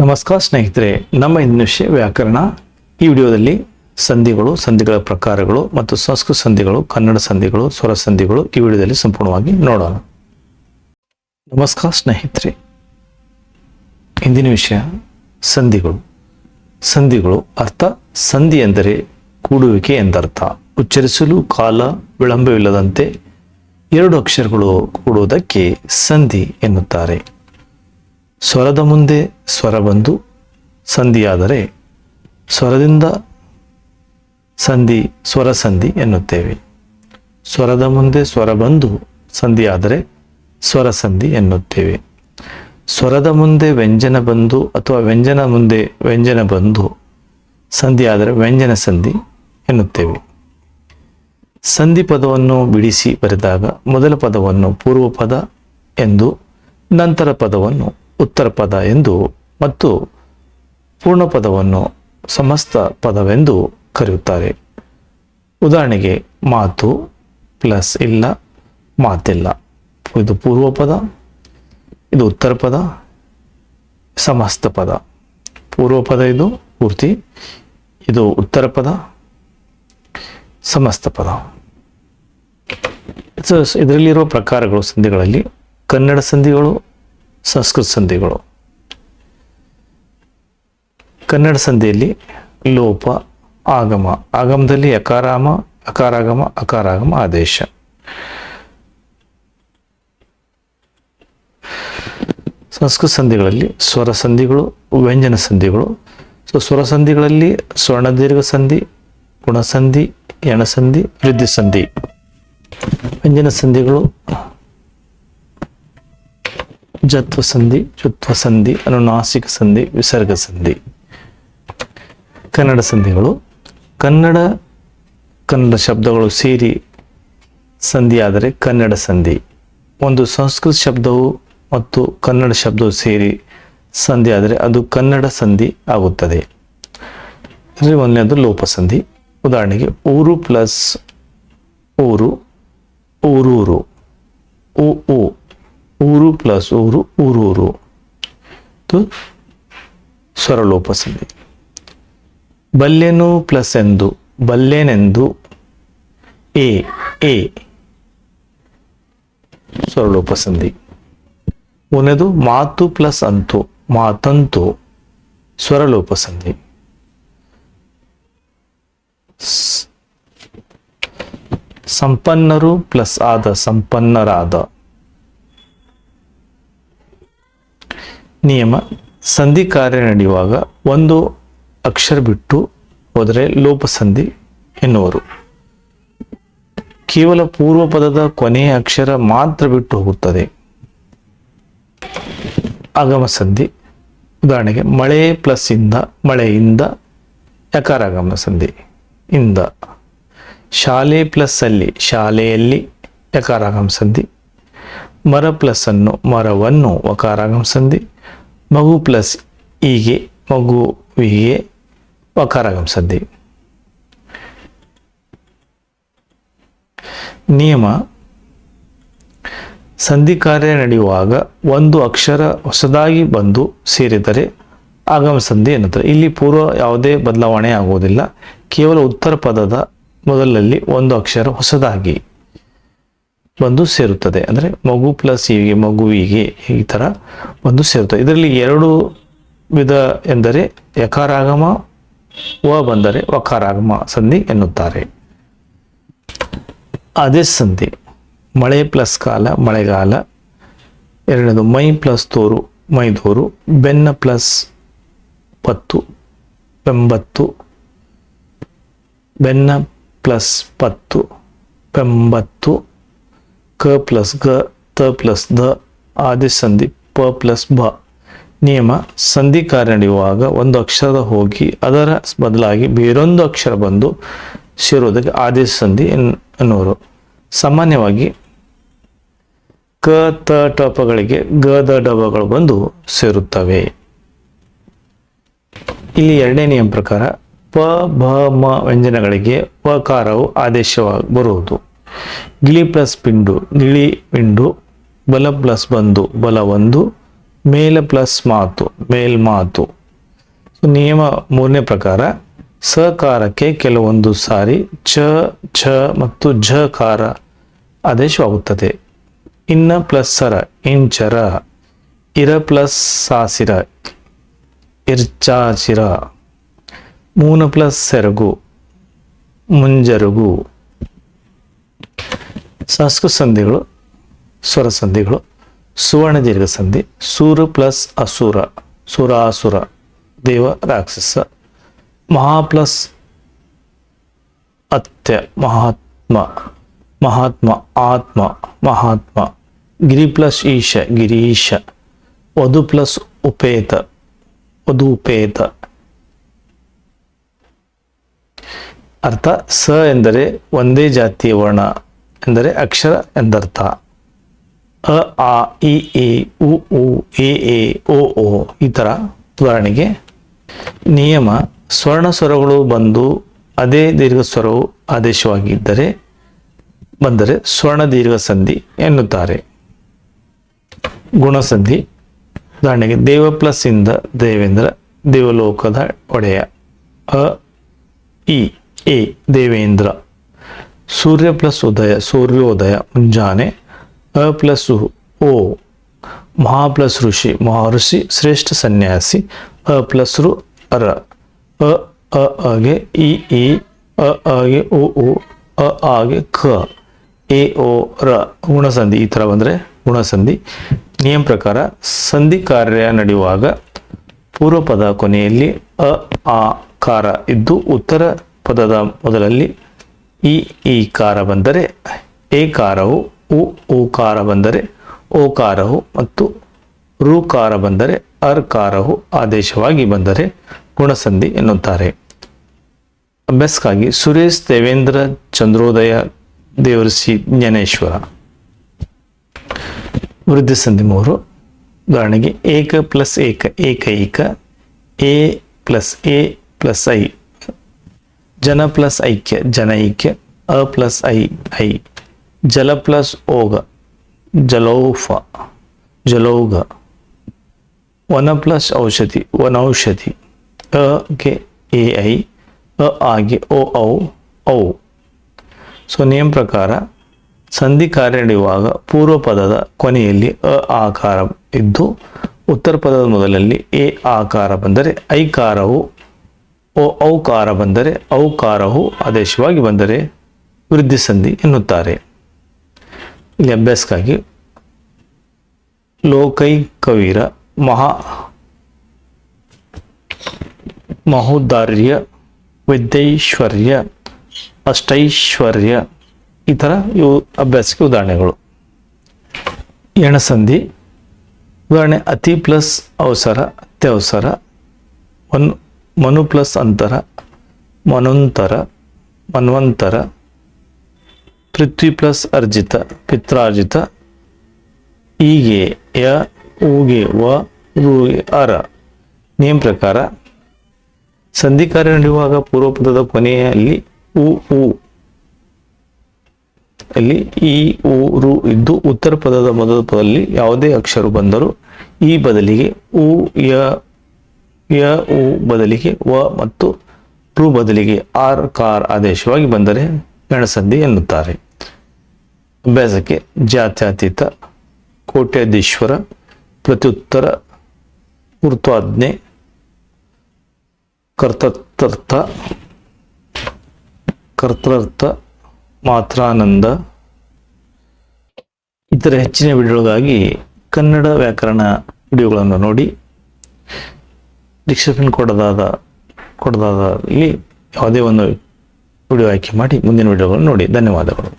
ನಮಸ್ಕಾರ ಸ್ನೇಹಿತರೆ, ನಮ್ಮ ಇಂದಿನ ವಿಷಯ ವ್ಯಾಕರಣ. ಈ ವಿಡಿಯೋದಲ್ಲಿ ಸಂಧಿಗಳು, ಸಂಧಿಗಳ ಪ್ರಕಾರಗಳು ಮತ್ತು ಸಂಸ್ಕೃತ ಸಂಧಿಗಳು, ಕನ್ನಡ ಸಂಧಿಗಳು, ಸ್ವರ ಸಂಧಿಗಳು ಈ ವಿಡಿಯೋದಲ್ಲಿ ಸಂಪೂರ್ಣವಾಗಿ ನೋಡೋಣ. ನಮಸ್ಕಾರ ಸ್ನೇಹಿತರೆ, ಇಂದಿನ ವಿಷಯ ಸಂಧಿಗಳು. ಸಂಧಿಗಳು ಅರ್ಥ: ಸಂಧಿ ಎಂದರೆ ಕೂಡುವಿಕೆ ಎಂದರ್ಥ. ಉಚ್ಚರಿಸಲು ಕಾಲ ವಿಳಂಬವಿಲ್ಲದಂತೆ ಎರಡು ಅಕ್ಷರಗಳು ಕೂಡುವುದಕ್ಕೆ ಸಂಧಿ ಎನ್ನುತ್ತಾರೆ. ಸ್ವರದ ಮುಂದೆ ಸ್ವರ ಬಂದು ಸಂಧಿಯಾದರೆ ಸ್ವರದಿಂದ ಸಂಧಿ ಸ್ವರ ಸಂಧಿ ಎನ್ನುತ್ತೇವೆ. ಸ್ವರದ ಮುಂದೆ ಸ್ವರ ಬಂದು ಸಂಧಿಯಾದರೆ ಸ್ವರ ಸಂಧಿ ಎನ್ನುತ್ತೇವೆ. ಸ್ವರದ ಮುಂದೆ ವ್ಯಂಜನ ಬಂದು ಅಥವಾ ವ್ಯಂಜನ ಮುಂದೆ ವ್ಯಂಜನ ಬಂದು ಸಂಧಿಯಾದರೆ ವ್ಯಂಜನ ಸಂಧಿ ಎನ್ನುತ್ತೇವೆ. ಸಂಧಿ ಪದವನ್ನು ಬಿಡಿಸಿ ಬರೆದಾಗ ಮೊದಲ ಪದವನ್ನು ಪೂರ್ವ ಪದ ಎಂದು, ನಂತರ ಪದವನ್ನು ಉತ್ತರ ಪದ ಎಂದು ಮತ್ತು ಪೂರ್ಣ ಪದವನ್ನು ಸಮಸ್ತ ಪದವೆಂದು ಕರೆಯುತ್ತಾರೆ. ಉದಾಹರಣೆಗೆ, ಮಾತು ಪ್ಲಸ್ ಇಲ್ಲ, ಮಾತಿಲ್ಲ. ಇದು ಪೂರ್ವ ಪದ, ಇದು ಉತ್ತರ ಪದ, ಸಮಸ್ತ ಪದ. ಪೂರ್ವ ಪದ ಇದು ಪೂರ್ತಿ, ಇದು ಉತ್ತರ ಪದ, ಸಮಸ್ತ ಪದ. ಇದರಲ್ಲಿರುವ ಪ್ರಕಾರಗಳು ಸಂಧಿಗಳಲ್ಲಿ: ಕನ್ನಡ ಸಂಧಿಗಳು, ಸಂಸ್ಕೃತ ಸಂಧಿಗಳು. ಕನ್ನಡ ಸಂಧಿಯಲ್ಲಿ ಲೋಪ, ಆಗಮ. ಆಗಮದಲ್ಲಿ ಯಕಾರಾಮ, ಅಕಾರಾಗಮ, ಅಕಾರಾಗಮ ಆದೇಶ. ಸಂಸ್ಕೃತ ಸಂಧಿಗಳಲ್ಲಿ ಸ್ವರ ಸಂಧಿಗಳು, ವ್ಯಂಜನ ಸಂಧಿಗಳು. ಸ್ವರ ಸಂಧಿಗಳಲ್ಲಿ ಸ್ವರ್ಣದೀರ್ಘ ಸಂಧಿ, ಗುಣಸಂಧಿ, ಎಣಸಂಧಿ, ವೃದ್ಧಿ ಸಂಧಿ. ವ್ಯಂಜನ ಸಂಧಿಗಳು ಜತ್ವ ಸಂಧಿ, ಚುತ್ವ ಸಂಧಿ, ಅನುನಾಸಿಕ ಸಂಧಿ, ವಿಸರ್ಗ ಸಂಧಿ. ಕನ್ನಡ ಸಂಧಿಗಳು ಕನ್ನಡ ಶಬ್ದಗಳು ಸೇರಿ ಸಂಧಿಯಾದರೆ ಕನ್ನಡ ಸಂಧಿ. ಒಂದು ಸಂಸ್ಕೃತ ಶಬ್ದವು ಮತ್ತು ಕನ್ನಡ ಶಬ್ದವು ಸೇರಿ ಸಂಧಿಯಾದರೆ ಅದು ಕನ್ನಡ ಸಂಧಿ ಆಗುತ್ತದೆ. ಇದರಲ್ಲಿ ಒಂದನೇದು ಲೋಪ ಸಂಧಿ. ಉದಾಹರಣೆಗೆ, ಊರು ಪ್ಲಸ್ ಊರು, ಊರೂರು. ಊರು ಪ್ಲಸ್ ಊರು, ಊರೂರು. ಸ್ವರಲೋಪ ಸಂಧಿ. ಬಲ್ಲೆನು ಪ್ಲಸ್ ಎಂದು, ಬಲ್ಲೆನೆಂದು. ಎ ಸ್ವರಲೋಪ ಸಂಧಿ. ಒಂದನೇದು ಮಾತು ಪ್ಲಸ್ ಅಂತು, ಮಾತಂತು. ಸ್ವರಲೋಪ ಸಂಧಿ. ಸಂಪನ್ನರು ಪ್ಲಸ್ ಆದ, ಸಂಪನ್ನರಾದ. ನಿಯಮ: ಸಂಧಿ ಕಾರ್ಯ ನಡೆಯುವಾಗ ಒಂದು ಅಕ್ಷರ ಬಿಟ್ಟು ಹೋದರೆ ಲೋಪ ಸಂಧಿ ಎನ್ನುವರು. ಕೇವಲ ಪೂರ್ವ ಪದದ ಕೊನೆಯ ಅಕ್ಷರ ಮಾತ್ರ ಬಿಟ್ಟು ಹೋಗುತ್ತದೆ. ಆಗಮ ಸಂಧಿ. ಉದಾಹರಣೆಗೆ, ಮಳೆ ಪ್ಲಸ್ ಇಂದ, ಮಳೆಯಿಂದ. ಯಕಾರಾಗಮ ಸಂಧಿ, ಇಂದ. ಶಾಲೆ ಪ್ಲಸ್ ಅಲ್ಲಿ, ಶಾಲೆಯಲ್ಲಿ. ಯಕಾರಾಗಮ ಸಂಧಿ. ಮರ ಪ್ಲಸ್ ಅನ್ನು, ಮರವನ್ನು. ವಕಾರಾಗಮ ಸಂಧಿ. ಮಗು ಪ್ಲಸ್ ಹೀಗೆ, ಮಗುವಿಗೆ. ವಕಾರಾಗಮ ಸಂಧಿ. ನಿಯಮ: ಸಂಧಿ ಕಾರ್ಯ ನಡೆಯುವಾಗ ಒಂದು ಅಕ್ಷರ ಹೊಸದಾಗಿ ಬಂದು ಸೇರಿದರೆ ಆಗಮ ಸಂಧಿ ಎನ್ನುತ್ತಾರೆ. ಇಲ್ಲಿ ಪೂರ್ವ ಯಾವುದೇ ಬದಲಾವಣೆ ಆಗುವುದಿಲ್ಲ. ಕೇವಲ ಉತ್ತರ ಪದದ ಮೊದಲಲ್ಲಿ ಒಂದು ಅಕ್ಷರ ಹೊಸದಾಗಿ ಬಂದು ಸೇರುತ್ತದೆ. ಅಂದರೆ ಮಗು ಪ್ಲಸ್ ಹೀಗೆ, ಮಗುವಿಗೆ, ಈ ಥರ ಒಂದು ಸೇರುತ್ತದೆ. ಇದರಲ್ಲಿ ಎರಡು ವಿಧ ಎಂದರೆ ಯಕಾರಾಗಮ, ವ ಬಂದರೆ ವಕಾರಾಗಮ ಸಂಧಿ ಎನ್ನುತ್ತಾರೆ. ಆದೇಶ ಸಂಧಿ. ಮಳೆ ಪ್ಲಸ್ ಕಾಲ, ಮಳೆಗಾಲ. ಎರಡನೇದು ಮೈ ಪ್ಲಸ್ ತೋರು, ಮೈದೋರು. ಬೆನ್ನ ಪ್ಲಸ್ ಪತ್ತು, ಬೆಂಬತ್ತು. ಬೆನ್ನ ಪ್ಲಸ್ ಪತ್ತು, ಬೆಂಬತ್ತು. ಕ ಪ್ಲಸ್ ಗ, ತ ಪ್ಲಸ್ ದ. ಆದೇಶ ಸಂಧಿ. ಪ ಪ್ಲಸ್ ಬ. ನಿಯಮ: ಸಂಧಿ ಕಾರ್ಯ ನಡೆಯುವಾಗ ಒಂದು ಅಕ್ಷರ ಹೋಗಿ ಅದರ ಬದಲಾಗಿ ಬೇರೊಂದು ಅಕ್ಷರ ಬಂದು ಸೇರುವುದಕ್ಕೆ ಆದೇಶ ಸಂಧಿ ಎನ್ನುವರು. ಸಾಮಾನ್ಯವಾಗಿ ಕ ತ ಟಪಗಳಿಗೆ ಗ ದ ಡಬಗಳು ಬಂದು ಸೇರುತ್ತವೆ. ಇಲ್ಲಿ ಎರಡನೇ ನಿಯಮ ಪ್ರಕಾರ ಪ ಭ ಮ ವ್ಯಂಜನಗಳಿಗೆ ವಕಾರವು ಆದೇಶವಾಗಿ ಬರುವುದು. ಗಿಳಿ ಪ್ಲಸ್ ಪಿಂಡು, ಗಿಳಿ ಪಿಂಡು. ಬಲ ಪ್ಲಸ್ ಬಂದು, ಬಲ ಒಂದು. ಮೇಲ ಪ್ಲಸ್ ಮಾತು ಮೇಲ್ಮಾತು. ನಿಯಮ 3ನೇ ಪ್ರಕಾರ ಸಕಾರಕ್ಕೆ ಕೆಲವೊಂದು ಸಾರಿ ಚ ಛ ಮತ್ತು ಝಕಾರ ಆದೇಶವಾಗುತ್ತದೆ. ಇನ್ನ ಪ್ಲಸ್ ಸರ ಇಂಚರ, ಇರ ಪ್ಲಸ್ ಸಾಸಿರ ಇರ್ಚಾಚಿರ, ಮೂನ ಪ್ಲಸ್ ಸೆರಗು ಮುಂಜರುಗು. ಸಂಸ್ಕೃತ ಸಂಧಿಗಳು ಸ್ವರ ಸಂಧಿಗಳು. ಸುವರ್ಣ ದೀರ್ಘ ಸಂಧಿ ಸೂರ ಪ್ಲಸ್ ಅಸುರ ಸುರಾಸುರ ದೇವ ರಾಕ್ಷಸ. ಮಹಾ ಪ್ಲಸ್ ಅತ್ಯ ಮಹಾತ್ಮ ಮಹಾತ್ಮ ಆತ್ಮ ಮಹಾತ್ಮ. ಗಿರಿ ಪ್ಲಸ್ ಈಶ ಗಿರೀಶ. ವಧು ಪ್ಲಸ್ ಉಪೇತ ವಧೂಪೇತ. ಅರ್ಥ ಸ ಎಂದರೆ ಒಂದೇ ಜಾತಿಯ ವರ್ಣ ಎಂದರೆ ಅಕ್ಷರ ಎಂದರ್ಥ. ಅ ಆ ಇ ಈ ಉ ಉ ಎ ಓ ಓ ಈ ಥರ. ಉದಾಹರಣೆಗೆ ನಿಯಮ ಸ್ವರ್ಣ ಸ್ವರಗಳು ಬಂದು ಅದೇ ದೀರ್ಘ ಸ್ವರವು ಆದೇಶವಾಗಿದ್ದರೆ ಬಂದರೆ ಸ್ವರ್ಣ ದೀರ್ಘ ಸಂಧಿ ಎನ್ನುತ್ತಾರೆ. ಗುಣಸಂಧಿ ಉದಾಹರಣೆಗೆ ದೇವ ಪ್ಲಸ್ ಇಂದ ದೇವೇಂದ್ರ ದೇವಲೋಕದ ಒಡೆಯ. ಅ ಇ ಎ ದೇವೇಂದ್ರ. ಸೂರ್ಯ ಪ್ಲಸ್ ಉದಯ ಸೂರ್ಯೋದಯ ಮುಂಜಾನೆ. ಅ ಪ್ಲಸ್ ಓ ಮಹಾ ಪ್ಲಸ್ ಋಷಿ ಮಹರ್ಷಿ ಶ್ರೇಷ್ಠ ಸನ್ಯಾಸಿ. ಅ ಪ್ಲಸ್ ರು ಅರ. ಅ ಅ ಆಗೆ ಇ ಈ ಅ ಆಗೆ ಓ ಓ ಅ ಆಗೆ ಖ ಎ ಓ ರ. ಗುಣಸಂಧಿ ಈ ಥರ ಬಂದರೆ ಗುಣಸಂಧಿ. ನಿಯಮ ಪ್ರಕಾರ ಸಂಧಿ ಕಾರ್ಯ ನಡೆಯುವಾಗ ಪೂರ್ವ ಪದ ಕೊನೆಯಲ್ಲಿ ಅ ಆ ಕಾರ ಇದ್ದು ಉತ್ತರ ಪದದ ಮೊದಲಲ್ಲಿ ಈ ಕಾರ ಬಂದರೆ ಏಕಾರವು, ಉಕಾರ ಬಂದರೆ ಓಕಾರವು ಮತ್ತು ಋಕಾರ ಬಂದರೆ ಅರ್ಕಾರವು ಆದೇಶವಾಗಿ ಬಂದರೆ ಗುಣಸಂಧಿ ಎನ್ನುತ್ತಾರೆ. ಅಭ್ಯಾಸಕ್ಕಾಗಿ ಸುರೇಶ್ ದೇವೇಂದ್ರ ಚಂದ್ರೋದಯ ದೇವರ್ಷಿ ಜ್ಞಾನೇಶ್ವರ. ವೃದ್ಧಿ ಸಂಧಿ 3. ಉದಾಹರಣೆಗೆ ಏಕ ಪ್ಲಸ್ ಏಕ ಏಕೈಕ. A plus I. ಜನ ಪ್ಲಸ್ ಐಕ್ಯ ಜನೈಕ್ಯ. A plus I. ಜಲ ಪ್ಲಸ್ ಓಗ ಜಲೌಫ ಜಲೌಗ. ವನ ಪ್ಲಸ್ ಔಷಧಿ ವನೌಷಧಿ. ಅ ಗೆ ಎ ಐ ಅ ಆಗೆ ಓ ಔ. ಸೊ ನಿಯಮ ಪ್ರಕಾರ ಸಂಧಿ ಕಾರ್ಯ ನಡೆಯುವಾಗ ಪೂರ್ವ ಪದದ ಕೊನೆಯಲ್ಲಿ ಅ ಆಕಾರ ಇದ್ದು ಉತ್ತರ ಪದದ ಮೊದಲಲ್ಲಿ ಎ ಆಕಾರ ಬಂದರೆ ಐಕಾರವು, ಔಕಾರ ಬಂದರೆ ಔಕಾರವು ಆದೇಶವಾಗಿ ಬಂದರೆ ವೃದ್ಧಿ ಸಂಧಿ ಎನ್ನುತ್ತಾರೆ. ಇಲ್ಲಿ ಅಭ್ಯಾಸಕ್ಕಾಗಿ ಲೋಕೈಕವೀರ ಮಹೋದಾರ್ಯ ವಿದ್ಯೈಶ್ವರ್ಯ ಅಷ್ಟೈಶ್ವರ್ಯ ಈ ಥರ ಇವು ಅಭ್ಯಾಸಕ್ಕೆ ಉದಾಹರಣೆಗಳು. ಎಣಸಂಧಿ ಉದಾಹರಣೆ ಅತಿ ಪ್ಲಸ್ ಅವಸರ ಅತ್ಯವಸರ. ಮನು ಪ್ಲಸ್ ಅಂತರ ಮನಂತರ ಮನ್ವಂತರ. ಪೃಥ್ವಿ ಪ್ಲಸ್ ಅರ್ಜಿತ ಪಿತ್ರಾರ್ಜಿತ. ಈಗೆ ಯ ಊಗೆ ವ ಋಗೆ ಅರ. ನಿಯಮ ಪ್ರಕಾರ ಸಂಧಿ ಕಾರ್ಯ ನಡೆಯುವಾಗ ಪೂರ್ವ ಪದದ ಕೊನೆಯಲ್ಲಿ ಉ ಅಲ್ಲಿ ಈ ಉ ರು ಇದ್ದು ಉತ್ತರ ಪದದ ಮೊದಲ ಪದದಲ್ಲಿ ಯಾವುದೇ ಅಕ್ಷರ ಬಂದರೂ ಈ ಬದಲಿಗೆ ಉ ಯ ಉ ಬದಲಿಗೆ ವ ಮತ್ತು ರು ಬದಲಿಗೆ ಆರ್ ಕಾರ್ ಆದೇಶವಾಗಿ ಬಂದರೆ ಗಣಸಂಧಿ ಎನ್ನುತ್ತಾರೆ. ಅಭ್ಯಾಸಕ್ಕೆ ಜಾತ್ಯತೀತ ಕೋಟ್ಯಾಧೀಶ್ವರ ಪ್ರತ್ಯುತ್ತರ ಊರ್ಧ್ವಾಜ್ಞೆ ಕರ್ತರ್ಥ ಮಾತ್ರಾನಂದ. ಇತರ ಹೆಚ್ಚಿನ ವಿಡಿಯೋಗಳಿಗಾಗಿ ಕನ್ನಡ ವ್ಯಾಕರಣ ವಿಡಿಯೋಗಳನ್ನು ನೋಡಿ. ಡಿಸ್ಕ್ರಿಪ್ಷನ್ ಕೊಡದಾದಲ್ಲಿ ಯಾವುದೇ ಒಂದು ವಿಡಿಯೋ ಆಯ್ಕೆ ಮಾಡಿ ಮುಂದಿನ ವಿಡಿಯೋಗಳನ್ನು ನೋಡಿ. ಧನ್ಯವಾದಗಳು.